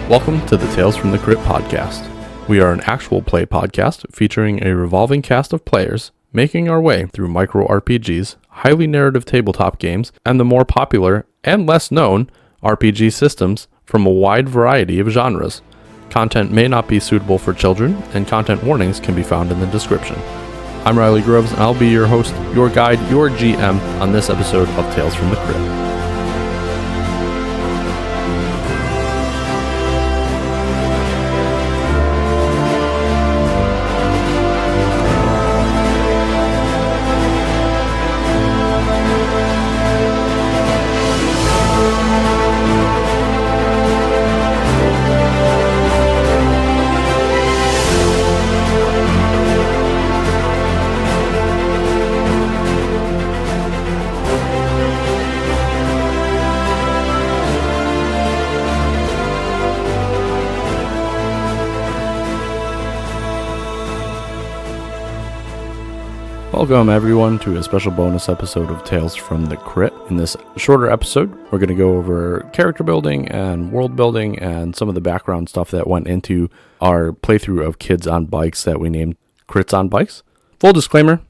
Welcome to the Tales from the Crypt podcast. We are an actual play podcast featuring a revolving cast of players making our way through micro RPGs, highly narrative tabletop games, and the more popular and less known RPG systems from a wide variety of genres. Content may not be suitable for children, and content warnings can be found in the description. I'm Riley Groves, and I'll be your host, your guide, your GM on this episode of Tales from the Crypt. Welcome everyone to a special bonus episode of Tales from the Crypt. In this shorter episode, we're going to go over character building and world building and some of the background stuff that went into our playthrough of Kids on Bikes that we named Crits on Bikes. Full disclaimer,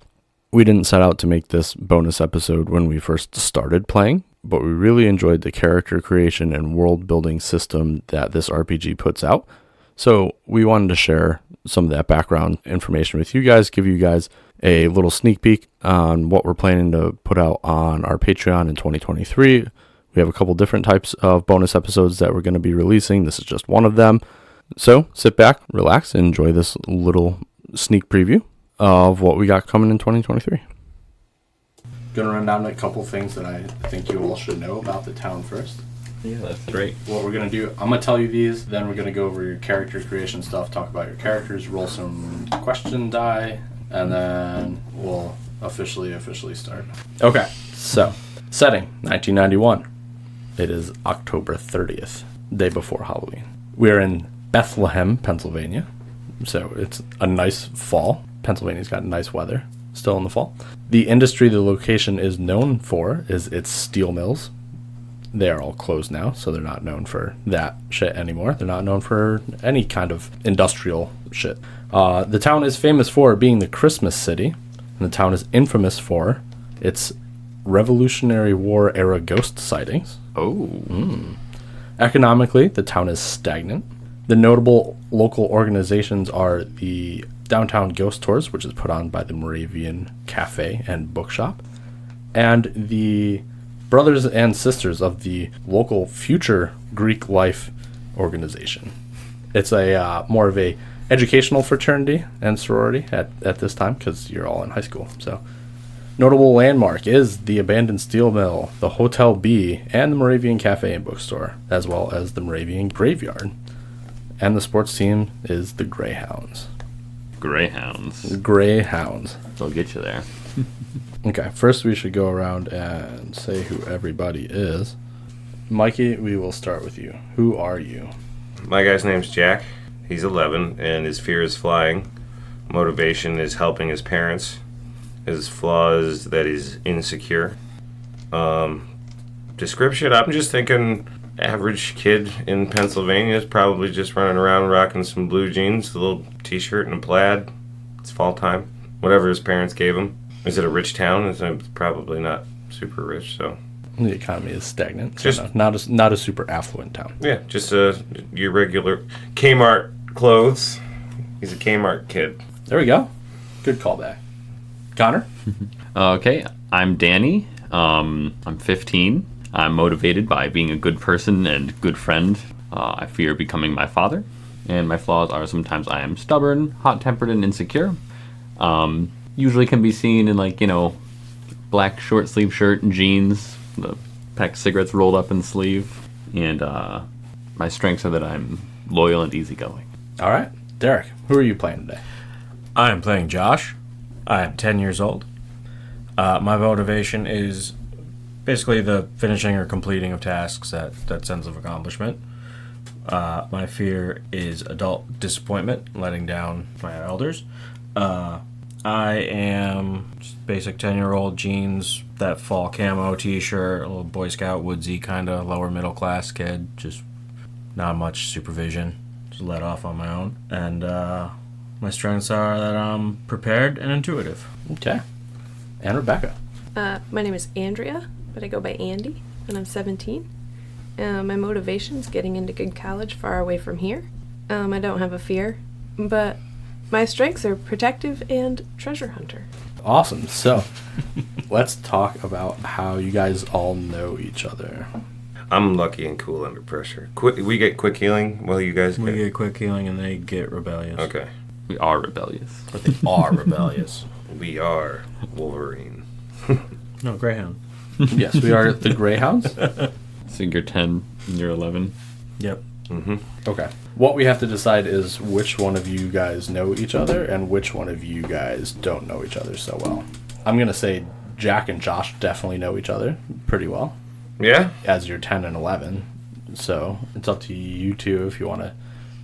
we didn't set out to make this bonus episode when we first started playing, but we really enjoyed the character creation and world building system that this RPG puts out. So we wanted to share some of that background information with you guys, give you guys a little sneak peek on what we're planning to put out on our Patreon in 2023. We have a couple different types of bonus episodes that we're going to be releasing. This is just one of them. So sit back, relax, and enjoy this little sneak preview of what we got coming in 2023. Going to run down a couple things that I think you all should know about the town first. Yeah, that's great. What we're going to do, I'm going to tell you these, then we're going to go over your character creation stuff, talk about your characters, roll some question die, and then we'll officially start. Okay, so, setting, 1991. It is October 30th, day before Halloween. We're in Bethlehem, Pennsylvania, so it's a nice fall. Pennsylvania's got nice weather, still in the fall. The industry the location is known for is its steel mills. They are all closed now, so they're not known for that shit anymore. They're not known for any kind of industrial shit. The town is famous for being the Christmas city, and the town is infamous for its Revolutionary War era ghost sightings. Economically, the town is stagnant. The notable local organizations are the Downtown Ghost Tours, which is put on by the Moravian Cafe and Bookshop, and the Brothers and Sisters of the local Future Greek Life organization. It's a more of a educational fraternity and sorority at this time because you're all in high school. So, notable landmark is the abandoned steel mill, the Hotel B, and the Moravian Cafe and Bookstore, as well as the Moravian Graveyard. And the sports team is the Greyhounds. Greyhounds. They'll get you there. Okay, first we should go around and say who everybody is. Mikey, we will start with you. Who are you? My guy's name's Jack. He's 11, and his fear is flying. Motivation is helping his parents. His flaw is that he's insecure. Description, I'm just thinking average kid in Pennsylvania is probably just running around rocking some blue jeans, a little t-shirt and a plaid. It's fall time. Whatever his parents gave him. Is it a rich town? It's probably not super rich, so. The economy is stagnant. So just not a super affluent town. Yeah, just your regular Kmart clothes. He's a Kmart kid. There we go. Good callback. Connor? Okay, I'm Danny. I'm 15. I'm motivated by being a good person and good friend. I fear becoming my father. And my flaws are sometimes I am stubborn, hot-tempered, and insecure. Usually can be seen in black short sleeve shirt and jeans, the pack of cigarettes rolled up in the sleeve, and my strengths are that I'm loyal and easygoing. All right, Derek, who are you playing today? I am playing Josh. I am 10 years old. My motivation is basically the finishing or completing of tasks, that sense of accomplishment. My fear is adult disappointment, letting down my elders. I am just basic 10-year-old jeans, that fall camo t-shirt, a little Boy Scout woodsy kind of lower middle class kid, just not much supervision. Just let off on my own. And my strengths are that I'm prepared and intuitive. Okay. And Rebecca. My name is Andrea, but I go by Andy, and I'm 17. My motivation is getting into good college far away from here. I don't have a fear, but my strengths are protective and treasure hunter. Awesome. So, let's talk about how you guys all know each other. I'm lucky and cool under pressure. We get quick healing while you guys We get quick healing and they get rebellious. Okay. We are rebellious. But they are rebellious. We are Wolverine. No, Greyhound. Yes, we are the Greyhounds. So you're 10 and you're 11. Yep. Mm-hmm. Okay. What we have to decide is which one of you guys know each other and which one of you guys don't know each other so well. I'm going to say Jack and Josh definitely know each other pretty well, Yeah? as you're 10 and 11. So it's up to you two if you want to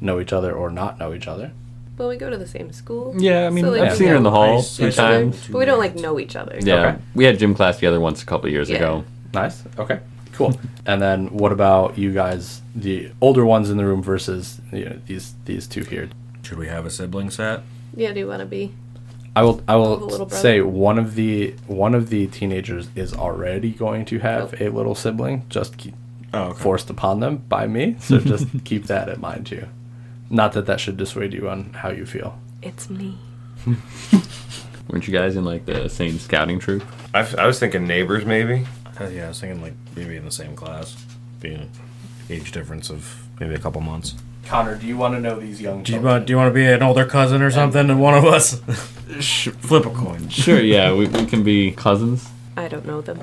know each other or not know each other. Well, we go to the same school. Yeah, I mean, so, like, I've we seen her in the know hall a Nice. few each other, times. but we don't like know each other. Yeah, Okay. we had gym class together once a couple of years Yeah. ago. Nice. Okay. Cool. And then what about you guys, the older ones in the room versus these two here? Should we have a sibling set? Yeah, do you want to be? I the will little brother. say one of the teenagers is already going to have a little sibling just forced upon them by me. So just keep that in mind too. Not that should dissuade you on how you feel. It's me. Weren't you guys in like the same scouting troop? I was thinking neighbors, maybe. Yeah, I was thinking like maybe in the same class. Being an age difference of maybe a couple months. Connor, do you want to know these young Do you want to be an older cousin or something than one of us? Flip a coin. Sure, yeah, we can be cousins. I don't know them.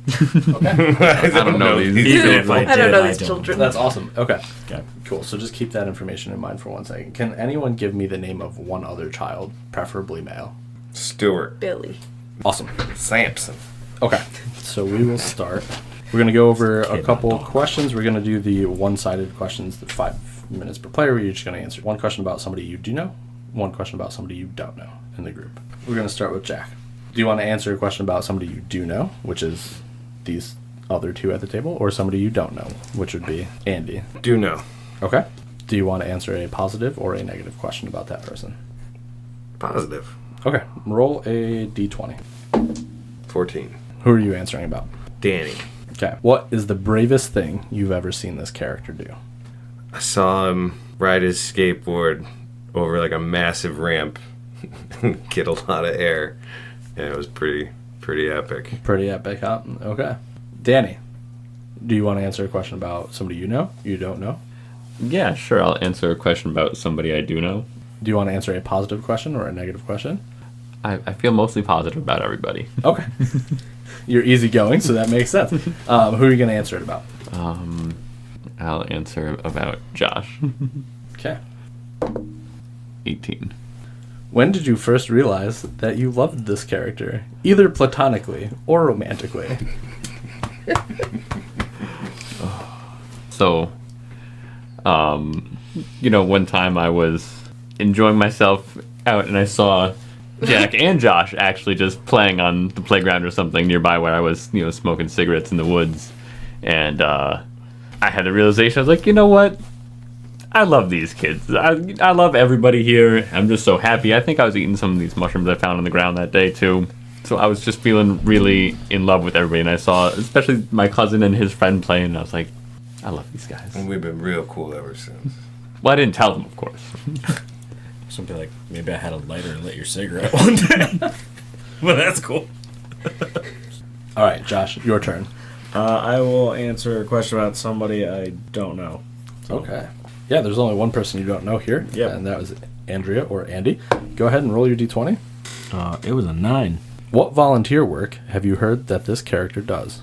I don't know these. Even if I I don't did, know I these don't. children. That's awesome. Okay. Okay. Cool. So just keep that information in mind for 1 second. Can anyone give me the name of one other child, preferably male? Stuart. Billy. Awesome. Samson. Okay. So we will start. We're going to go over a couple questions. We're going to do the one-sided questions, the 5 minutes per player, where you're just going to answer one question about somebody you do know, one question about somebody you don't know in the group. We're going to start with Jack. Do you want to answer a question about somebody you do know, which is these other two at the table, or somebody you don't know, which would be Andy? Do know. Okay. Do you want to answer a positive or a negative question about that person? Positive. Okay. Roll a d20. 14. Who are you answering about? Danny. Okay. What is the bravest thing you've ever seen this character do? I saw him ride his skateboard over like a massive ramp and get a lot of air. And it was pretty epic. Pretty epic, huh? Okay. Danny, do you want to answer a question about somebody you know, you don't know? Yeah, sure, I'll answer a question about somebody I do know. Do you want to answer a positive question or a negative question? I feel mostly positive about everybody. Okay. You're easygoing, so that makes sense. Who are you going to answer it about? I'll answer about Josh. Okay. 18. When did you first realize that you loved this character, either platonically or romantically? So, one time I was enjoying myself out and I saw Jack and Josh actually just playing on the playground or something nearby where I was, smoking cigarettes in the woods. And I had a realization. I was like, you know what? I love these kids. I love everybody here. I'm just so happy. I think I was eating some of these mushrooms I found on the ground that day, too. So I was just feeling really in love with everybody. And I saw, especially my cousin and his friend playing, and I was like, I love these guys. And we've been real cool ever since. Well, I didn't tell them, of course. Something like maybe I had a lighter and lit your cigarette one day. Well, that's cool. All right, Josh, your turn. I will answer a question about somebody I don't know. Okay. Yeah, there's only one person you don't know here, Yep. and that was Andrea or Andy. Go ahead and roll your d20. It was a 9. What volunteer work have you heard that this character does?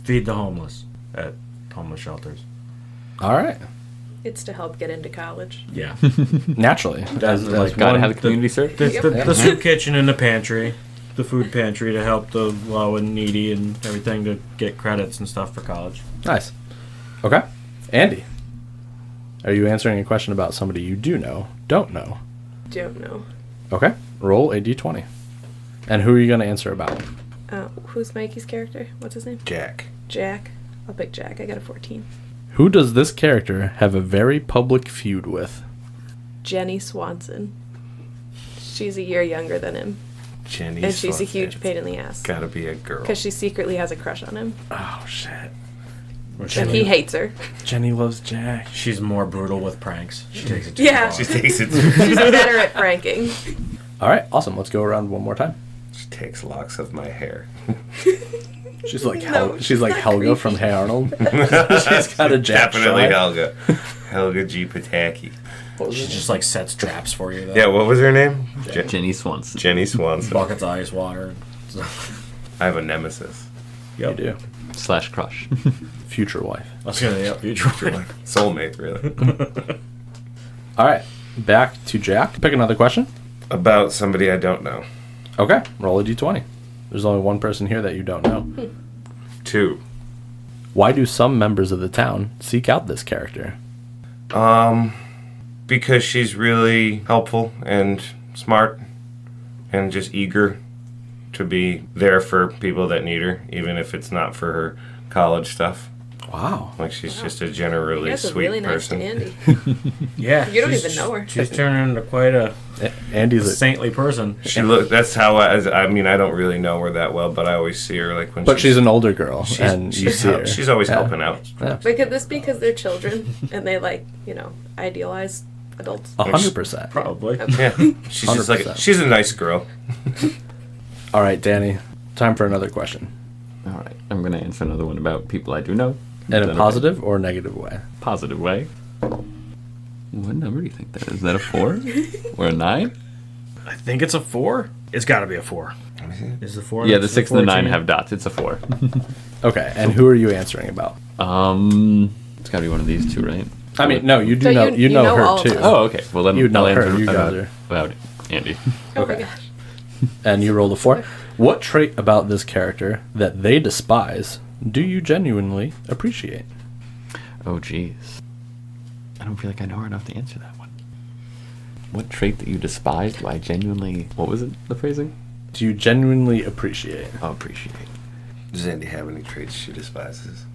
Feed the homeless at homeless shelters. All right. It's to help get into college. Yeah. Naturally. As Gotta have the community service. The soup kitchen and the pantry. The food pantry to help the low and needy and everything to get credits and stuff for college. Nice. Okay. Andy, are you answering a question about somebody you do know, don't know? Don't know. Okay. Roll a d20. And who are you going to answer about? Who's Mikey's character? What's his name? Jack. Jack. I'll pick Jack. I got a 14. Who does this character have a very public feud with? Jenny Swanson. She's a year younger than him. Jenny And she's a Swanson. huge pain in the ass. Gotta be a girl. Because she secretly has a crush on him. Oh, shit. And he hates her. Jenny loves Jack. She's more brutal with pranks. She takes it too Yeah. far. She takes it. She's better at pranking. All right, awesome. Let's go around one more time. She takes locks of my hair. She's like No, she's like not Helga creepy. from Hey Arnold. She's got a Jack Definitely shot. Helga. Helga G. Pataki. She just like sets traps for you. Though. Yeah, what was her name? Jenny Swanson. Jenny Swanson. Buckets of ice water. I have a nemesis. You do. / crush. Future wife. I was gonna say, future. Soulmate, really. All right, back to Jack. Pick another question. About somebody I don't know. Okay, roll a d20. There's only one person here that you don't know. 2. Why do some members of the town seek out this character? Because she's really helpful and smart and just eager to be there for people that need her, even if it's not for her college stuff. Wow. Like, she's just a You generally guys are sweet really nice to person. Andy. Yeah. You don't she's- even know her. She's turning into quite a Andy's a, saintly person. She look. That's how I mean, I don't really know her that well, but I always see her like when. but she's an older girl, she's, and you see her. she's always Yeah. helping out. Yeah. But could this be because they're children and they idealize adults? 100%. Probably. Yeah, she's just like 100%. she's a nice girl. All right, Danny. Time for another question. All right, I'm going to answer another one about people I do know. In Is a that positive or negative way? okay? Positive way. What number do you think that is? Is that a 4 or a 9? I think it's a 4. It's got to be a 4. Is the 4? Yeah, the 6 and the 9 14? have dots. It's a 4. Okay, and who are you answering about? It's got to be one of these two, right? I mean, no, you do So know you know know all her of too. us. Oh, okay. Well, then You know I'll her, answer you guys are- about Andy. Oh Okay. my gosh. And you rolled a 4. What trait about this character that they despise do you genuinely appreciate? Oh, jeez. I don't feel like I know her enough to answer that one. What trait that you despise do I genuinely... What was it, the phrasing? Do you genuinely appreciate? Oh, appreciate. Does Andy have any traits she despises?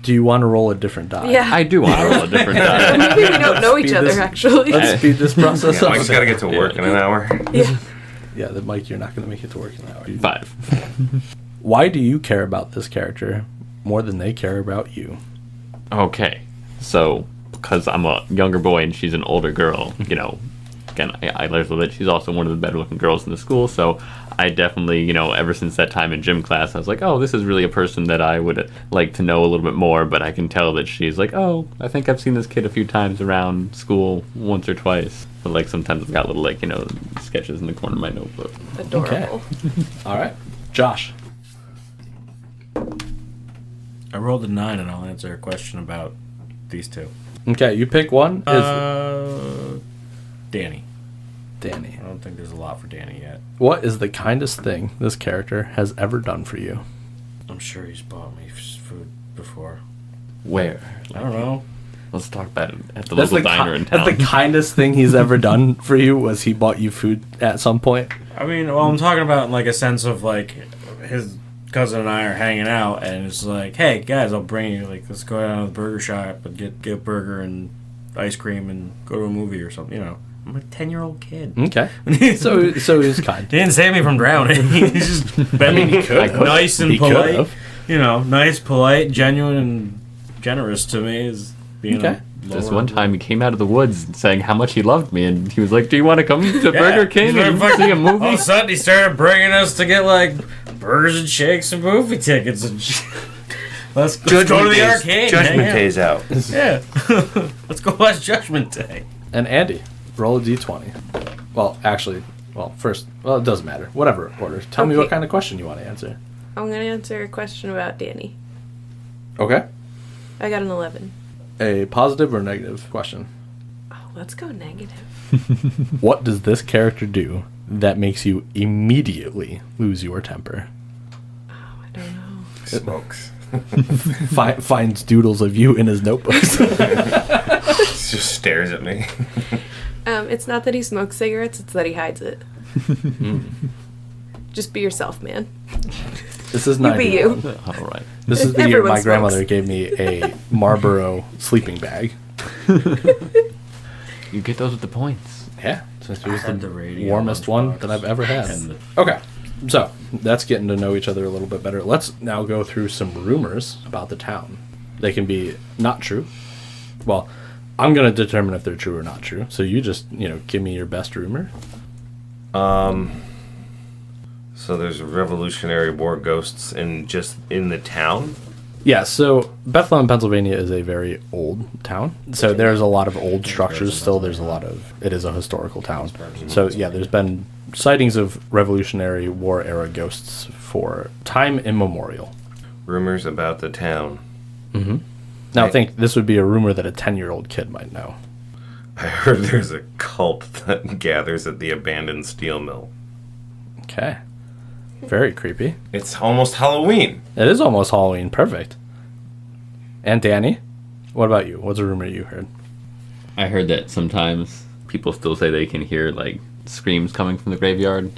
Do you want to roll a different die? Yeah. I do want to roll a different die. Maybe we don't know each Speed other, this- actually. Let's speed this process up. Mike's got to get to work in an hour. Yeah. Yeah, the Mike, you're not going to make it to work in that hour. 5. Why do you care about this character more than they care about you? Okay. So, because I'm a younger boy and she's an older girl, again, I like her that she's also one of the better looking girls in the school, so I definitely, ever since that time in gym class, I was like, oh, this is really a person that I would like to know a little bit more, but I can tell that she's like, oh, I think I've seen this kid a few times around school, once or twice. But, sometimes I've got little, sketches in the corner of my notebook. Adorable. All right. Josh. I rolled a 9 and I'll answer a question about these two. Okay, you pick one. Is Danny. Danny. I don't think there's a lot for Danny yet. What is the kindest thing this character has ever done for you? I'm sure he's bought me food before. Where? I don't know. Let's talk about it at the local diner in town. That's the kindest thing he's ever done for you was he bought you food at some point. I mean, well, I'm talking about in, a sense of, his cousin and I are hanging out, and it's like, hey, guys, I'll bring you, let's go down to the burger shop and get a burger and ice cream and go to a movie or something, I'm a 10-year-old kid. Okay. So he's kind. He didn't save me from drowning. He's just been nice and He polite. could've. Nice, polite, genuine, and generous to me is being Okay. This one time he came out of the woods saying how much he loved me, and he was like, do you want to come to Burger King and see a movie? All of a sudden, he started bringing us to get burgers and shakes and movie tickets. And let's go to the arcade. and hang Judgment out. Day's out. Yeah. Let's go watch Judgment Day. And Andy, roll a d20. Well, actually, first, it doesn't matter. Whatever order. Tell me Okay. what kind of question you want to answer. I'm going to answer a question about Danny. Okay. I got an 11. A positive or negative question. Oh, let's go negative. What does this character do that makes you immediately lose your temper? Oh, I don't know. Smokes. Finds doodles of you in his notebooks. Just stares at me. It's not that he smokes cigarettes, it's that he hides it. Just be yourself, man. This is You be 91. you. All right. This is the year Everyone my grandmother smokes. gave me a Marlboro sleeping bag. You get those with the points. Yeah, since it was had the the radio warmest one lunchbox. that I've ever had. And the- Okay, so that's getting to know each other a little bit better. Let's now go through some rumors about the town. They can be not true. Well, I'm going to determine if they're true or not true. So you just, give me your best rumor. So there's Revolutionary War ghosts in the town. Yeah, so Bethlehem, Pennsylvania is a very old town. So there's a lot of old structures still. It is a historical town. So yeah, there's been sightings of Revolutionary War era ghosts for time immemorial. Rumors about the town. Now I Right. think this would be a rumor that a 10-year-old kid might know. I heard there's a cult that gathers at the abandoned steel mill. Okay. Very creepy. It's almost Halloween. It is almost Halloween. Perfect. And Danny, what about you? What's a rumor you heard? I heard that sometimes people still say they can hear like screams coming from the graveyard,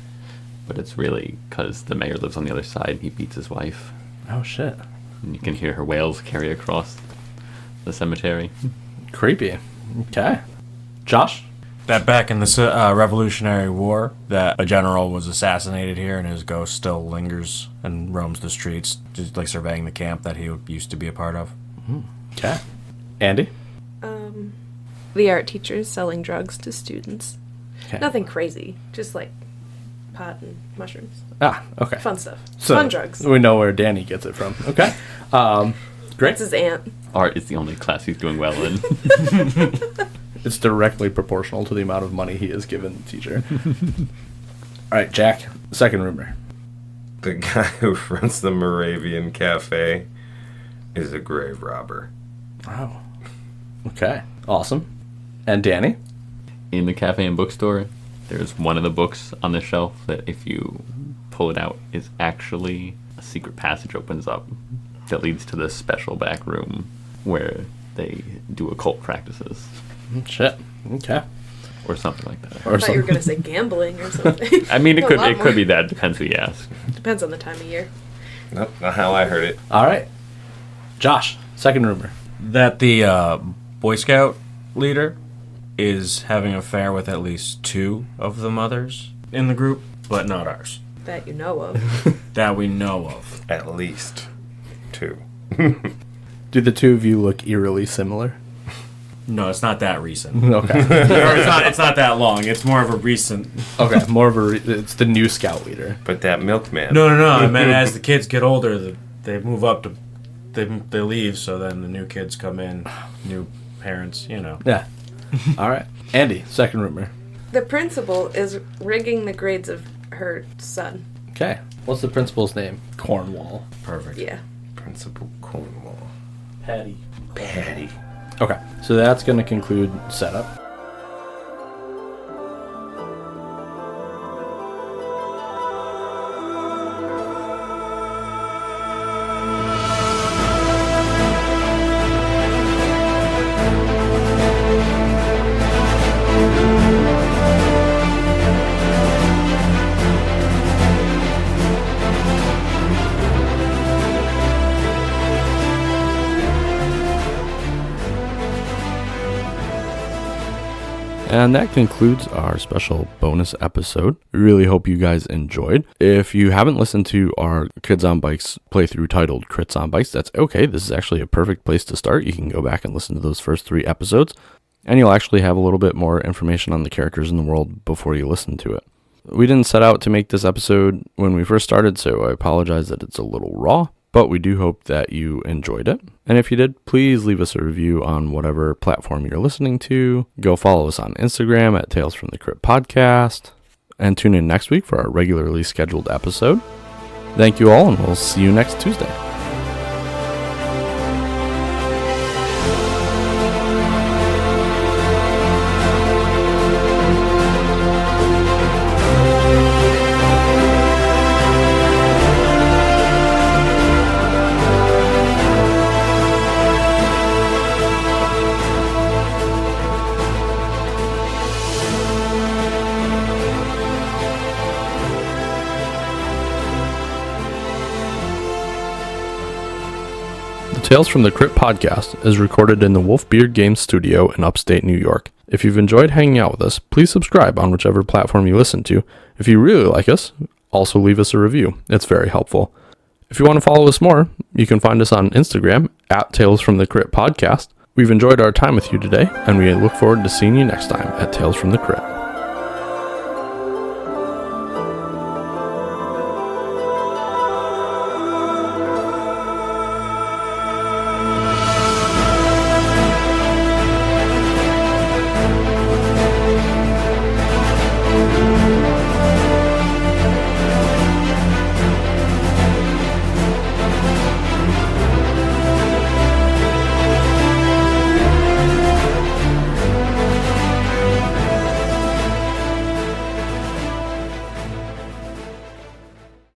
but it's really because the mayor lives on the other side. He beats his wife, Oh, shit. and you can hear her wails carry across the cemetery. Creepy. Okay. Josh? That back in the Revolutionary War, that a general was assassinated here, and his ghost still lingers and roams the streets, just like surveying the camp that he used to be a part of. Okay. Andy? The art teachers selling drugs to students. Okay. Nothing crazy, just like pot and mushrooms. Ah, okay. Fun stuff. So Fun drugs. We know where Danny gets it from. Okay. Great. That's his aunt. Art is the only class he's doing well in. It's directly proportional to the amount of money he has given the teacher. All right, Jack. Second rumor. The guy who runs the Moravian Cafe is a grave robber. Wow. Okay. Awesome. And Danny? In the cafe and bookstore, there's one of the books on the shelf that if you pull it out is actually a secret passage opens up that leads to this special back room where they do occult practices Shit. Okay. or something like that. Or I thought you were something. gonna say gambling or something. I mean, A lot it more. could be that. Depends who you ask. Depends on the time of year. Nope, not how I heard it. All right. Josh. Second rumor. That the Boy Scout leader is having an affair with at least two of the mothers in the group, but not ours. That you know of. That we know of. At least two. Do the two of you look eerily similar? No, it's not that recent. Okay. Or it's not that long. It's more of a recent. Okay. More of it's the new scout leader. But that milkman. No. I meant as the kids get older, they move up to, they leave. So then the new kids come in, new parents. Yeah. All right. Andy. Second rumor. The principal is rigging the grades of her son. Okay. What's the principal's name? Cornwall. Perfect. Yeah. Principal Cornwall. Patty. Patty. Okay. So that's going to conclude setup. And that concludes our special bonus episode. We really hope you guys enjoyed. If you haven't listened to our Kids on Bikes playthrough titled Crits on Bikes, that's okay. This is actually a perfect place to start. You can go back and listen to those first 3 episodes, and you'll actually have a little bit more information on the characters in the world before you listen to it. We didn't set out to make this episode when we first started, so I apologize that it's a little raw, but we do hope that you enjoyed it. And if you did, please leave us a review on whatever platform you're listening to. Go follow us on Instagram at Tales from the Crypt Podcast. And tune in next week for our regularly scheduled episode. Thank you all, and we'll see you next Tuesday. Tales from the Crypt podcast is recorded in the Wolfbeard Games studio in upstate New York. If you've enjoyed hanging out with us, please subscribe on whichever platform you listen to. If you really like us, also leave us a review. It's very helpful. If you want to follow us more, you can find us on Instagram at Tales from the Crypt podcast. We've enjoyed our time with you today, and we look forward to seeing you next time at Tales from the Crypt.